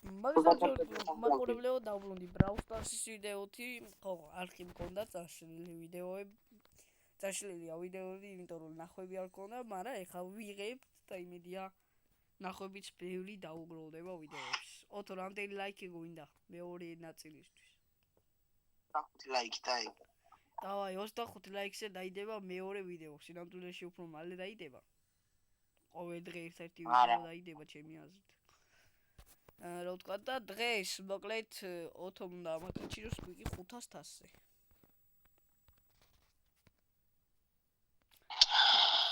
მაგურებლებო დავბრუნდი Brawl Stars-ის ვიდეოთი, ხო, არქი მქონდა წაშლილი ვიდეოები. წაშლილია ვიდეოები, იმიტომ რომ ნახვები არ მქონდა, მაგრამ ეხლა ვიღებ და იმედია ნახვებიც ბევრი დაუგროვდება ვიდეოებს. ოთო რამდენი ლაიქი გვინდა მეორე ნაწილისთვის? 5 ლაიქი დაიგო. დავაი 25 ლაიქზე დაიდება მეორე ვიდეო, სინამდვილეში უფრო მალე დაიდება. ყოველ დღე ერთ-ერთი ვიდეო დაიდება ჩემი აზრით. რა ვთქვა და დღეს მოკლედ ოთომ და მაკიჩიროს კვიკი 500-ზე.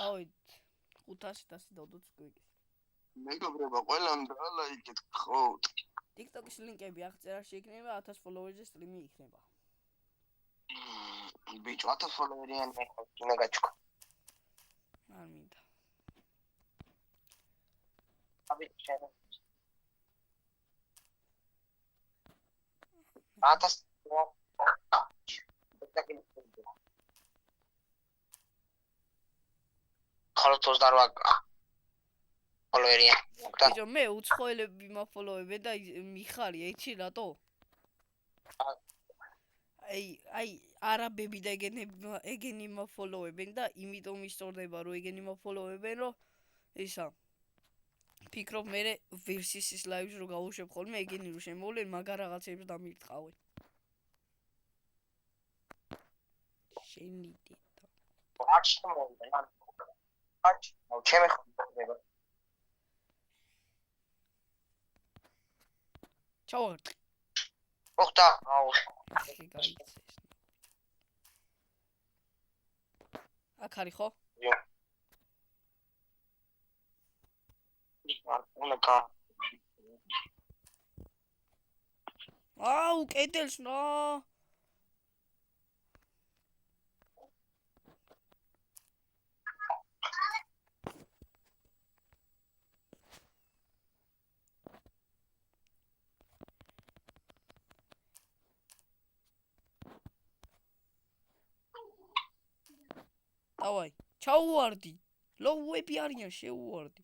ავით 500-ზე დოდოთ კვიკის. მეგობრებო, ყველამ დალაიქეთ ხო? TikTok-ის ლინკები აღწერაში იქნება, 1000 ფოლოვერზე სტრიმი იქნება. ბიჭო 1000 ფოლოვერიან მე გაჩქო. არ მინდა. აბი შეიძლება 1000 ხოლო 28 ფოლოვერია. ბიჭო მე უცხოელები მაფოლოვებენ და მიხარი, ეჩი რატო? აი არაბები და ეგენი მაფოლოვებენ და იმიტომ ისწორდება რომ ეგენი მაფოლოვებენ რომ ისა ფიქრობ მე ვერსისის ლაივს რო გავუშვებ ხოლმე ეგენი რო შემოვლენ მაგარ რაღაცებს დამირტყავენ. შენი დედა. არ შემოვიდა. არ ჩემი ხდება. ჩავარტყი. ოხტა, აუ. კი გაიცეს. აქ არის ხო? იო. ნიკა. აუ, კედელს რა. დავაი, ჩაუვარდი. ლოუები არიან, შეუვარდი.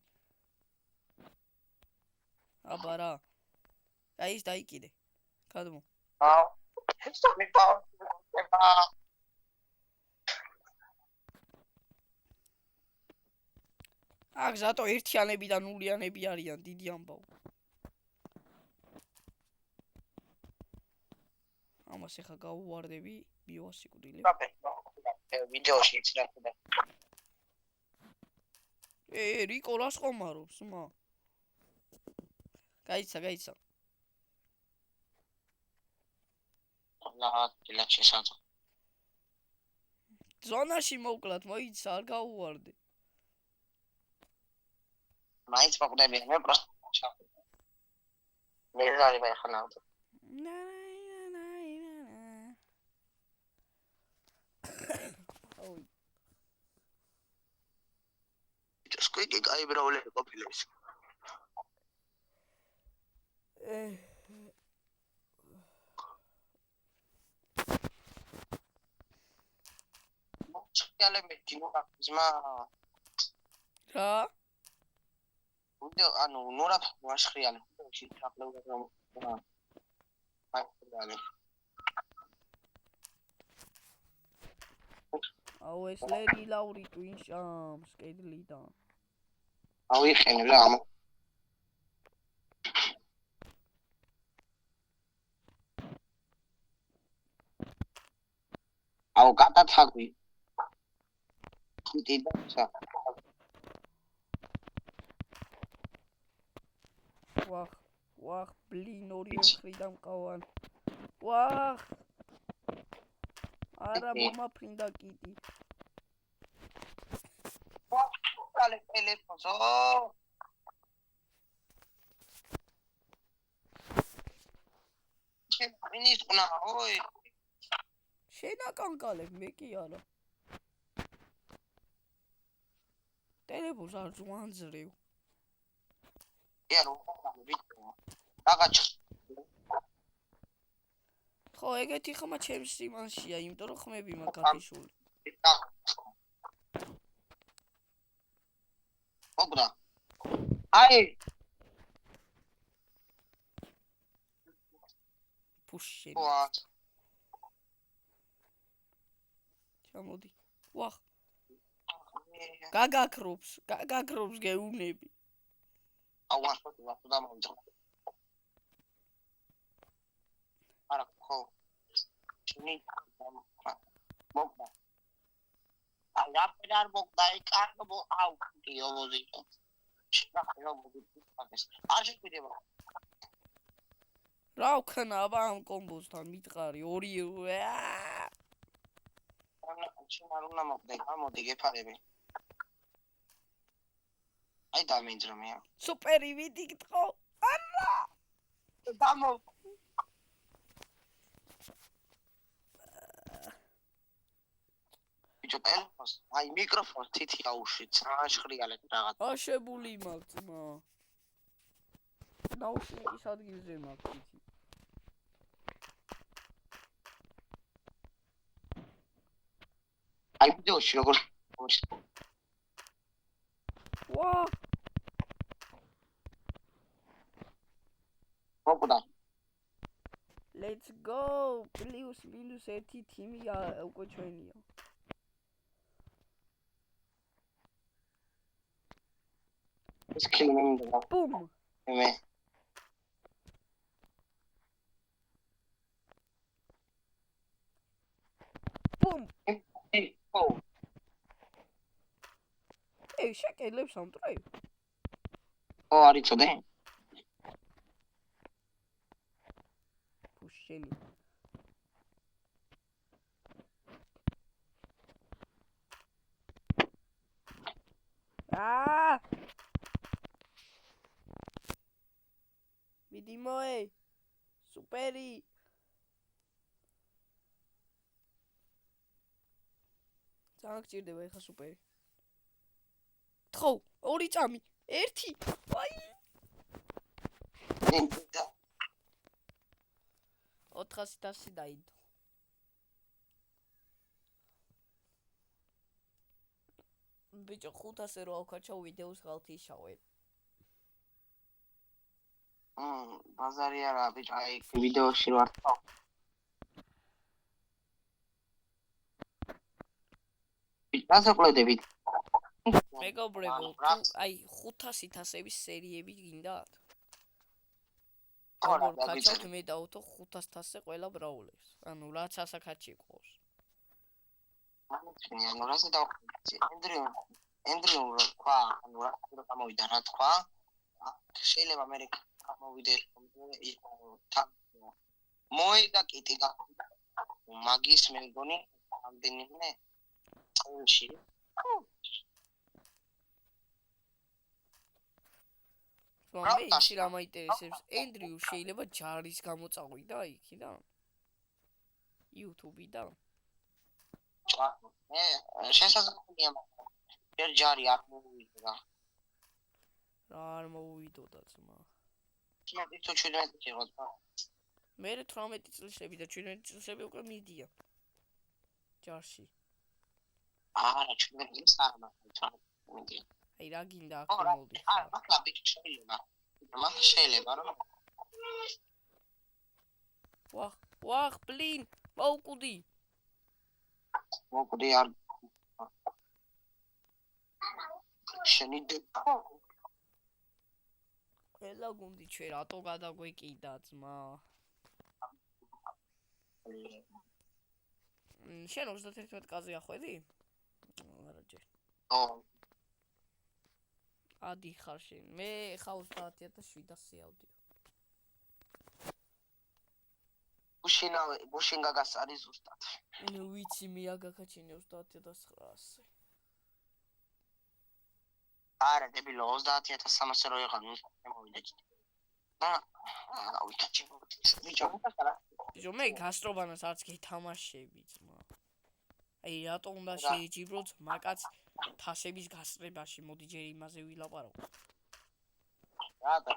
აბა რა. აი ის დაიკიდე. გადმო. აუ. ეს მიპავა. აქ ზატო ერთიანები და ნულიანები არიან, დიდი ამბავ. ამას ეხა გავუვარდები, ბიოსიკვდილე. ვიდეოში იცრახდა. რიკო რას ხომარობს, მა? გაიცა. ლა შესაძ. ზონაში მოკლათ, მოიცა, არ გავუვარდე. მაინც მოკვდები, მე პროსტა. მე ზარი მე ხანავ. ოი. სკვიკი კაი ბრაულერი ყოფილა ის. ჩალები ჯინო ზმა. რა? ანუ ნურა ვაშხრიალი. შეთაფლეულა რომ. აი. აუ ეს ლერი ლაური ტვინშამს კედლიდან. აუ იხენე რა ამ. აუ გადაცაგვი. ხიტიდა. ვახ, ბლინ ორი მხრიდან მყავან. ვახ. არა მომაფრინდა კიტი. კალე ტელეფონო. შეინიშ ყნა, ოი. შენაკანკალებ მე კი არა. ტელეფონს არ ზვანძრევ. იარო, ვიტყვა. დაგაჩ. ხო, ეგეთი ხმა ჩემს იმანშია, იმიტომ რომ ხმები მაქვს გათიშული. ოგრა. აი. ფუში. ვაა. ჩამოდი. ვახ. გაგაქრობს გეუნები. აუ ახლა დამოვიწყო. არა ხო. ჩინი მოგდა. აი აფერ არ მოგდა იკარგო აუ იოვოზიკო. შეიძლება მოგიწევს. არ შეგვიდება. რა ვქნა აბა ამ კომბოსთან მიტყარი 2 არ უნდა მოგდე, გამოდი გეფარები. აი დამინძრომია. სუპერი ვიდიგტყო. არა! დამო. ბიჭო, ტელეფონს, აი მიკროფონს თითი აუშვით, საშხრიალეთ რაღაც. აშებული მაქვს ძმა. ნაუშნიკის ადგილზე მაქვს თითი. აი ვიდეოში როგორ ვა! მოგდა. Let's go! +-1 თიმია უკვე ჩვენია. ეს კილი მინდა. ბუმ! მე. ბუმ! ო. ეი, შეკელებს ამტრე. ო, არის წოდე. ფუშელი. აა! მიდიმოე. სუპერი. ძალიან გჭირდება ეხა სუპერი. თხო, 2 წამი, 1. აი! 400 დაიდო. ბიჭო 500 რო ავქაჩა ვიდეოს ღალთი შავე. ბაზარი არა ბიჭო, აი ვიდეოში ვარ. გასაყლედებით. მეგობრებო, აი 500-ით სერიები გინდათ? როგორ ქაჩავთ მე დავთო 500-ზე ყველა ბრაულებს. ანუ რაც ასაკაჩი ყავს. ანუ რაზე დავხდი? ენდრიუ რა, ანუ რა გამოვიდა რა თქვა? შეიძლება მე გამოვიდე მოიდა კიტი გახდა. მაგის მე მგონი ამდენიმე წელში. მე ისი რა მაინტერესებს? ენდრიუ შეიძლება ჯარის გამო წავიდა იქიდან? YouTube-დან? შესაძლებელია მაგრამ ჯარი არ მოვიდა. რა არ მოვიდოდა ძმა? 17 იყო ძმა. მე 18 წლისები და 17 წლისები უკვე მიდია ჯარში. არა 17 წლის არ მიდია. აი რა გინდა აქ მოდი. არა მაგა ბიჭი შეიძლება. მაგა შეიძლება რომ ვახ ბლინ მოვკვდი. მოვკვდი არ შენი დედა ყველა გუნდი ჩვენ რატო გადაგვეკიდა ძმა? შენ 31 კაზე ახვედი? არა ჯერ. ო ადი ხარ შენ. მე ხა 30700 ავდიო. ბუშინგაგას არის ზუსტად. ნუ ვიცი მე აგაკაჩინე 30900. არა დებილო 30300 რო იყან მოვიდა ჯი. აა ვიკაჩი. ბიჭო მე გასტრობანას არც გეთამაშები ძმა. აი რატო უნდა შეიჭიბროთ მაგაც თასების გასწრებაში, მოდი ჯერ იმაზე ვილაპარაკოთ. რატო?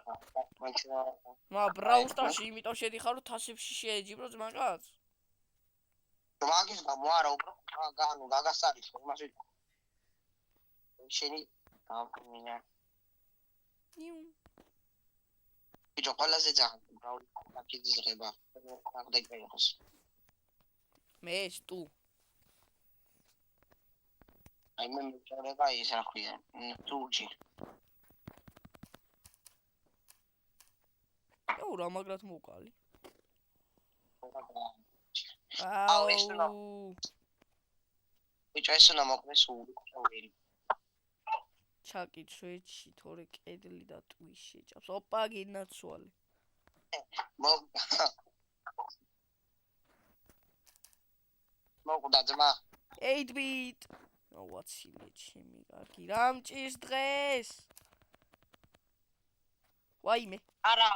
მა ბრაუსტარში იმიტომ შედიხარ რომ თასებში შეეჯიბროთ მაგაც? მაგის გამო არა უფრო განუ გაგასარით იმაში შენი გამინა. ბიჭო ყველაზე ძალიან ბრაული იზრდება. აღდგება იყოს. მე თუ აი მე მეწოდება ის რა ქვია, თურჯი. აუ რა მაგრად მოვყალი. აუ ეს უნდა ბიჭო ეს უნდა მოკლეს უვირი. ჩაკიჩვეჩი თორე კედლი და ტვი შეჭავს. ოპა გინაცვალე. მოკვდა ძმა. 8-bit. ვაცილე ჩემი კარგი. რამჭის დღეს. ვაიმე. არა.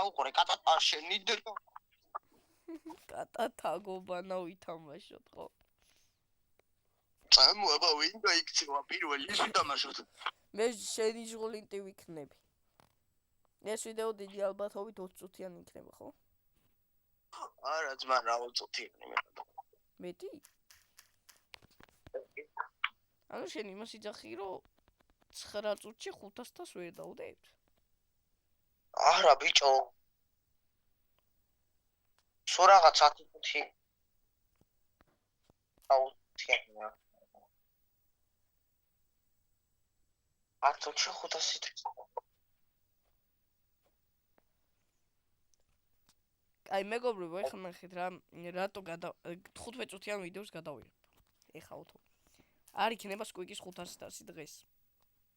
უყურე კატა შენი დრო. კატა თაგობანა ვითამაშოთ ხო? აბა ვინ გაიქცევა პირველი ის ვითამაშოთ. მე შენი ჟღოლინტი ვიქნები. ეს ვიდეო დიდი ალბათობით 20 წუთიანი იქნება ხო? არა ძმა რა 20 წუთიანი მეტი? ანუ შენ იმას იძახი რომ 9 წუთში 500-ს ვერ დავდებთ? არა ბიჭო. სულ რაღაც 10 წუთი. აუ თქმა. 10 წუთში 500. აი მეგობრებო, ეხლა ნახეთ რატო 15 წუთიან ვიდეოს გადავიღებ. ეხა უთო. არ იქნება სკვიკის 500-ი დღეს.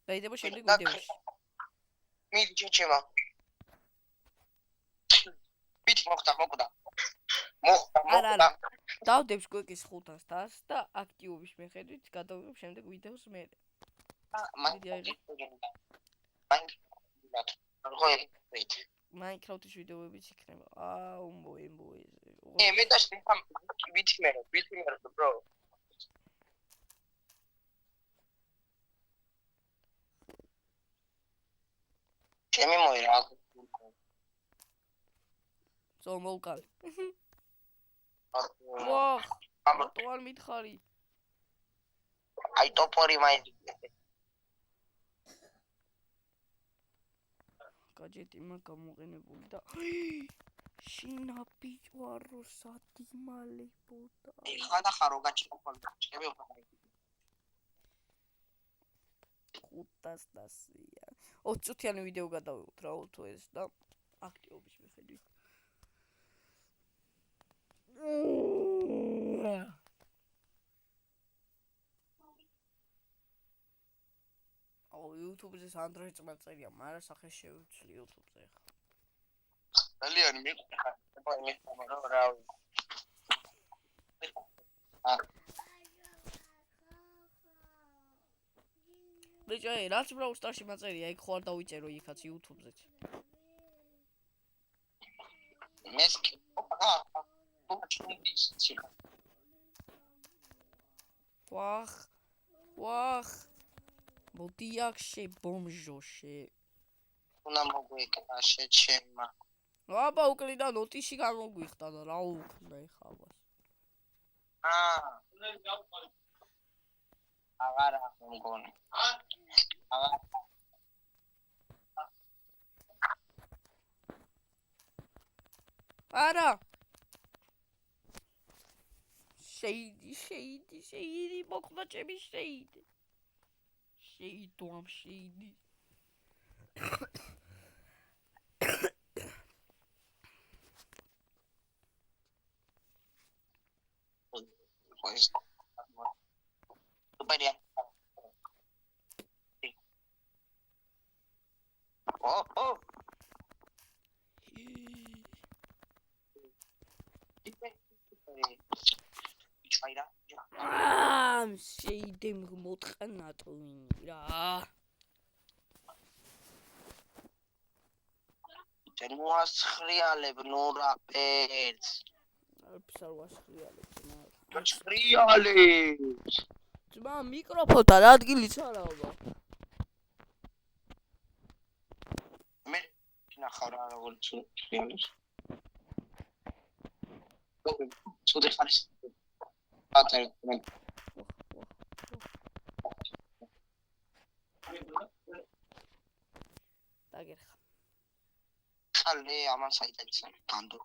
დაიდება შემდეგ ვიდეოში. მიდი ჩეჩემა. ბიჭ მოხდა. არა. დავდებ სკვიკის 500-ს და აქტივობის მიხედვით გადავიღებ შემდეგ ვიდეოს მე. Minecraft-ის ვიდეოებიც იქნება. უმბოე. მე და შეხამ ვითიმერო, bro. ჩემი მოირა. ზომოლკალ. ვაჰ, რატო არ მითხარი? აი ტოპორი მაინდი. გაჯეტი მაგამოყენებული და შინაბიჭვარო სადიმალებოდა. ეხლა და ხარო გაჭირებული. ჩემი უყურე. 500-ია. 20 წუთიანი ვიდეო გადავიღოთ რა უთო ეს და აქტივობის მიხედვით. YouTube-ზე Android წმაწერია, მაგრამ სახეს შევცვლი YouTube-ზე ხა. ძალიან მიყურა, მე რა. ბიჭო, რაც Brawl Stars-ში მაწერია, იქ ხო არ დავიწერო იქაც YouTube-ზეც. მესკი. ვახ. მოდი აქ შებომჟოშე. უნდა მოგვეკნა შეჩემა. აბა უკლიდა ნოტიში გამოგვიხდა და რა უქნა ეხავას. აღარა მგონი. არა. შეიდი მოკვდა ჩემი შეიდი. შეიდი. Oh. შეიდე მოტყნა ტვინი რა. ჩვენ მოასხრიალებ ნორაპერს. არც არ ვასხრიალებ ძმა. სხრიალებს. ძმა მიკროფონთან ადგილიც არა აბა. მე ნახავ რა როგორც სხრიალებს. სულ ხარ ის. ატერ. დაგერხა. წალე ამან საიტებისა განდო.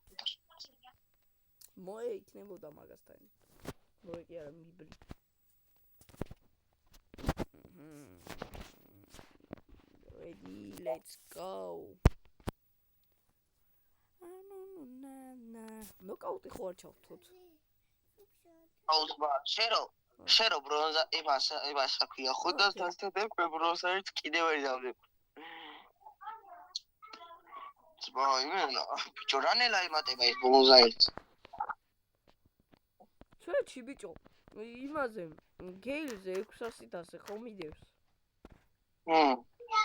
მოე იქნებოდა მაგასთან. მოე კი არა მიბრი. Ready, let's go. ნოკაუტი ხო არ ჩავთოთ? აუზბა, შერო ბრონზა ევას აქვია ხო და დასტადებ ბრონზაით კიდევ არ დავდებ. ზბაიმენა, ბიჭორანელა იმატება ეს ბრონზაით. ჩვენში ბიჭო, იმაზე გეილზე 600-ზე ხო მიდევს?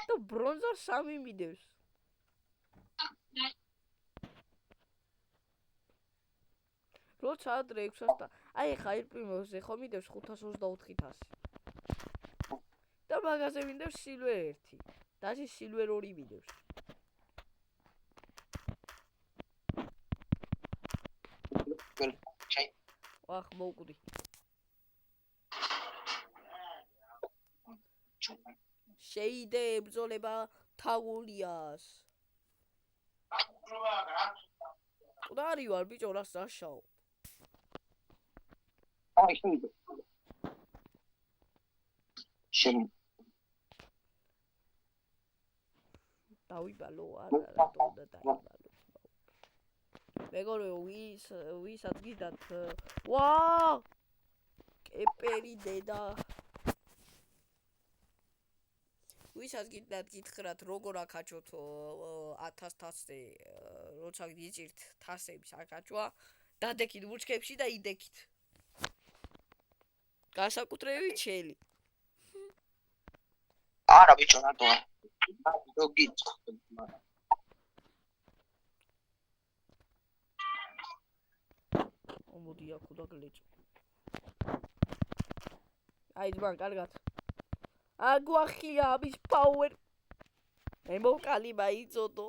და ბრონზა 3 მიდევს. როცა ადრე 600 აი ხა ერპრიმოზე ხო მიდევს 524,000 და მაგაზე მინდევს სილვერ 1 და სილვერ 2 მიდევს ვახ მოვკვდი შეიდე ებრძოლება თაგულიას უდარი ვარ ბიჭო რას დაშაო აი შეიდე შენ დავიბალო არა რატო და დაიბალო მეგობრე ვისაც გიდათ ვა კეპერი დედა ვისაც გიდათ გითხრათ როგორ აკაჩოთ 1000 თასზე როცა გიჭირთ თასების აკაჩვა დადექით ბუჩქებში და იდექით განსაკუთრებით შელი არა ბიჭო რატო დოგით მოდი აქ და გლეჭო აი ძმა კარგად აგვახია ამის პაუერ ემოკალი მაიწოდო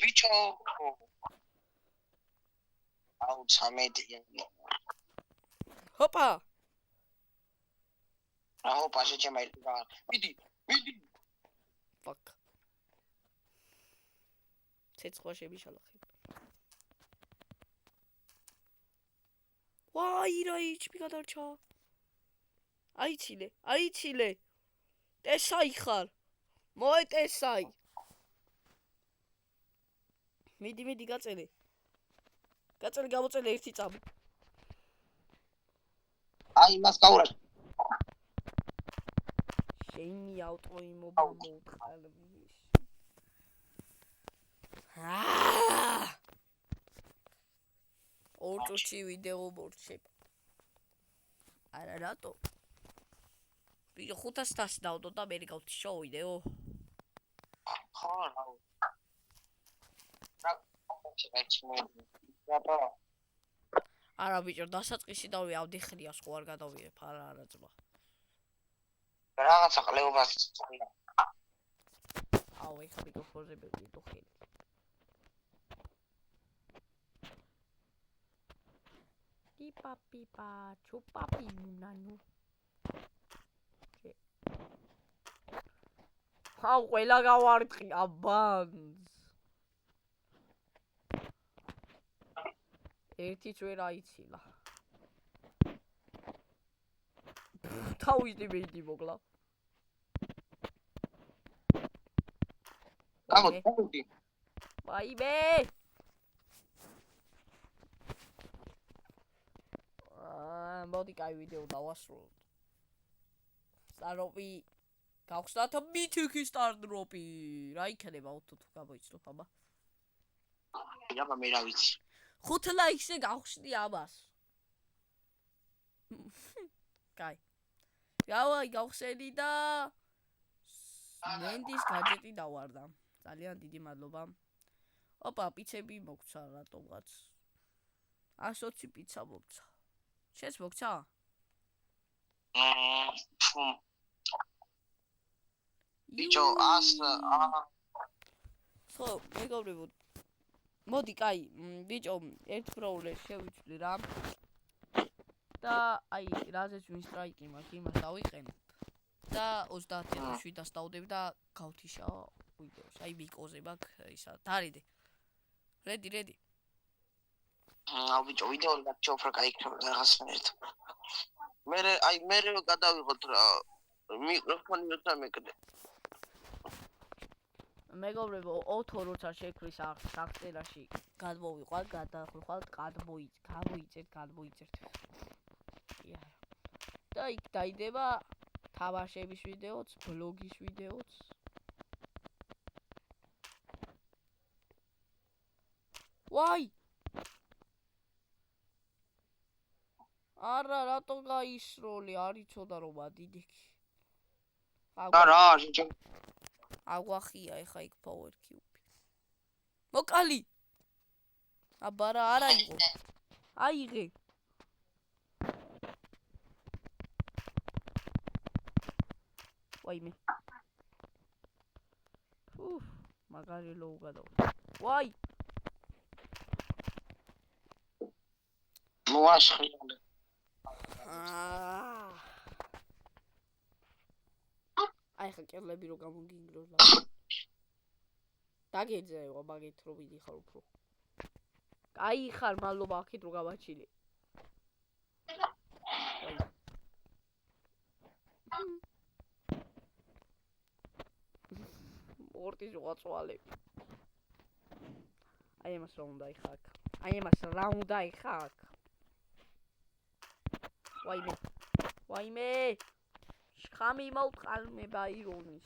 ბიჭო აუ 13 ჰოპა ჰოპა შეჭემაილი მიდი ფაკ ცეცხვა შემიშალახე ვაი რა HP გადარჩა აიცილე ტესაი ხარ მოე ტესაი მიდი გაწელე გამოწელე ერთი წამი აი მას გაურა შენი ავტოიმობა მოუწყალები ორჭუჩი ვიდეო მორჩება არა რატო ბიჭო 500 დავდო და მე გავთი შოუ ვიდეო ხო რა არა ბიჭო დასაწყისი დავიავდი ხრიას ხო არ გადავიებ არა ძმა რაღაცა ყლეობას აუ ეხა მიკროფონზე მივიდო ხელი პიპა ჩუპაპი ნანუ აუ ყველა გავარტყი აბანს ერთი წვერ აიცილა თავისი მეიდი მოკლა გამოდი ვაიმე მოდი კაი ვიდეო დავასრულოთ სტაროპი გავხსნათ მითიქი სტარდროპი რა იქნება auto თუ გამოიცნობ აბა აბა მე რა ვიცი 5 ლაიქზე გავხსნი ამას კაი გავხსენი და ნენდის გაჯეტი დავარდა ძალიან დიდი მადლობა ოპა პიცები მოგცა რატომღაც 120 პიცა მოგცა შენს მოგცა ბიჭო ხო მეგობრებო მოდი კაი ბიჭო ერთ პროულერ შევიცვლი რა და აი რაზეც ვინ სტრაიკი მაქვს იმას დავიყენებ და 30700 დავდებ და გავთიშა ვიდეოს. აი მიკოზე მაქვს ისა. დარიდე. რედი. ბიჭო, ვიდეო გაჩოფრა кайქნება რაღაცნაირად. მე გადავიღოთ რა მიკროფონი როცა მეკდე. მეგობრებო, ოთო როცა შექმნის აღწერაში გადმოვიყვან, გადახვიხვალთ, გადმოიწერთ. და იქ დაიდება თამაშების ვიდეოც, ბლოგის ვიდეოც. ვაი! არა, რატო გაისროლი? არ იცოდა რომ ადიდექი. არა, შეჭე. აგვახია ეხა იქ power cube. მოკალი. აბარა არა იყო. აიღე. ვაიმე. მაგარი ლოუ გადავა. ვაი. მოაშხიალე. აი ხა კერლები რო გამოგინგროს ლა. დაგეძევა მაგით რო ვიდიხარ უფრო. აი ხარ მადლობა აქეთ რო გავაჩილე. ორტის ვაწვალე. აი მას რა უნდა იხაკ. ვაიმე. შხამი მოვყალმე ბაირონის.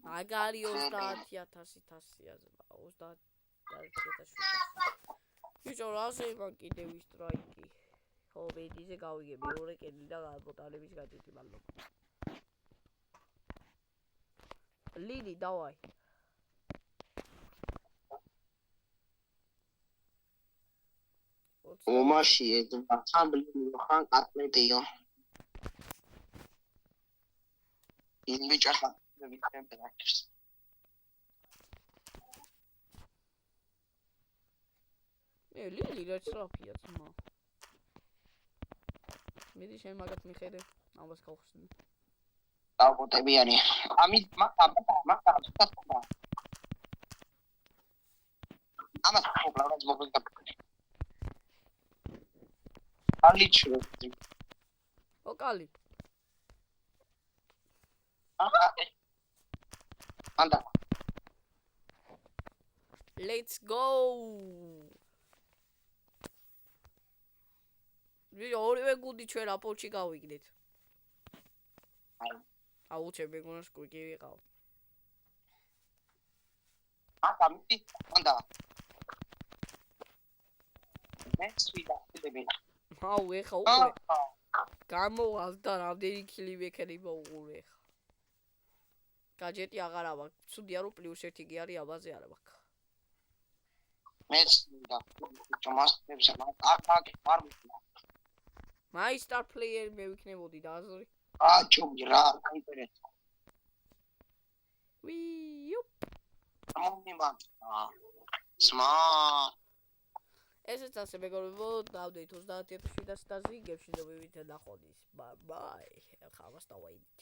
მაგარი 30000 აზრა 30000. ბიჭო რაზე მან კიდევ ისტრაიკი. ხო ბედიზე გავიგე მეორე კედლი და ბოტალების გაჭიტი მადლობა. ლილი დავაი. ომაში ეძმა სამბლინო ხან კატლეტიო. იმ ბიჭახა ვიტემპერატურს. ლილი რა ცრაფია ძმა. მიდი შენ მაგათ მიხედე, ამას გავხსნი. დაგოტებიანი. ამით მაგა. ამას პრობლემას მოგდა. ალიჩო. ოკალი. ანდა. Let's go. ორივე გუნდი ჩვენ აპოლში გავიგდეთ. აუჩე მეგონას კვიკი ვიყავ. ამიტი ანდა. მეცვიდა დები. აუ ეხა უყურე. გამოვალ და რამდენი კილი ვექნება უყურე ეხა. გაჯეტი აღარ აქვს. ცუდია რომ +1 კი არის აბაზე არა მაქვს. მეცვიდა. ჩამასწრებს არ მაი სტარ პლეიერი მე ვიქნებოდი და აზრი. ჩუმი რა, კაიპერეთ. ვიუ. ამომიმან. სმა. ესეც ასე მეგობრებო, დავდეთ 30700 და ზიგებში და მივიდეთ ნახონის. ბაი. ხა მას დავაიდეთ.